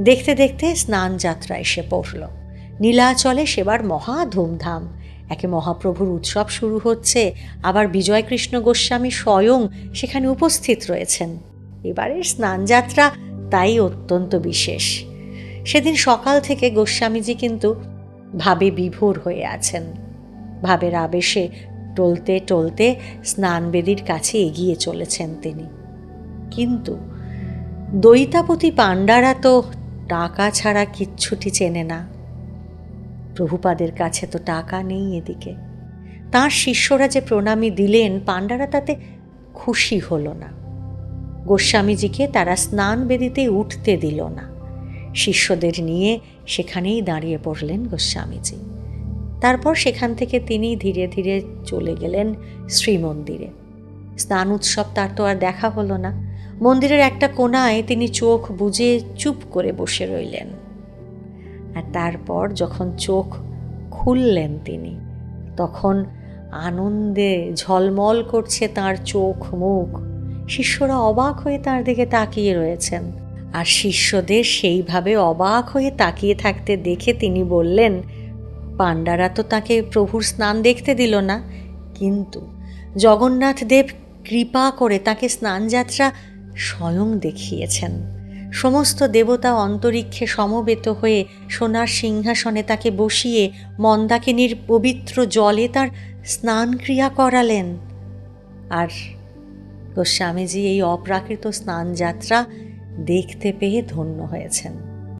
দেখতে দেখতে স্নান যাত্রা এসে পড়ল। নীলাচলে সেবার মহা ধুমধাম। একে মহাপ্রভুর উৎসব শুরু হচ্ছে, আবার বিজয়কৃষ্ণ গোস্বামী স্বয়ং সেখানে উপস্থিত রয়েছেন। এবারের স্নানযাত্রা তাই অত্যন্ত বিশেষ। সেদিন সকাল থেকে গোস্বামীজি কিন্তু ভাবে বিভোর হয়ে আছেন। ভাবের আবেশে টলতে টলতে স্নানবেদীর কাছে এগিয়ে চলেছেন তিনি। কিন্তু দৈতাপতি পাণ্ডারা তো টাকা ছাড়া কিচ্ছুটি চেনে না। প্রভুপাদের কাছে তো টাকা নেই। এদিকে তাঁর শিষ্যরা যে প্রণামী দিলেন, পাণ্ডারা তাতে খুশি হল না। গোস্বামীজিকে তারা স্নান বেদিতে উঠতে দিল না। শিষ্যদের নিয়ে সেখানেই দাঁড়িয়ে পড়লেন গোস্বামীজি। তারপর সেখান থেকে তিনি ধীরে ধীরে চলে গেলেন শ্রীমন্দিরে। স্নান উৎসব তার তো আর দেখা হলো না। মন্দিরের একটা কোণায় তিনি চোখ বুজে চুপ করে বসে রইলেন। আর তারপর যখন চোখ খুললেন তিনি, তখন আনন্দে ঝলমল করছে তার চোখ মুখ। শিষ্যরা অবাক হয়ে তার দিকে তাকিয়ে রয়েছেন। আর শিষ্যদের সেইভাবে অবাক হয়ে তাকিয়ে থাকতে দেখে তিনি বললেন, পাণ্ডারা তো তাকে প্রভুর স্নান দেখতে দিল না, কিন্তু জগন্নাথ দেব কৃপা করে তাকে স্নানযাত্রা স্বয়ং দেখিয়েছেন। সমস্ত দেবতা অন্তরিক্ষে সমবেত হয়ে সোনার সিংহাসনে তাকে বসিয়ে মন্দাকিনীর পবিত্র জলে তার স্নান ক্রিয়া করালেন। আর গোস্বামীজি এই অপ্রাকৃত স্নানযাত্রা দেখতে পেয়ে ধন্য হয়েছেন।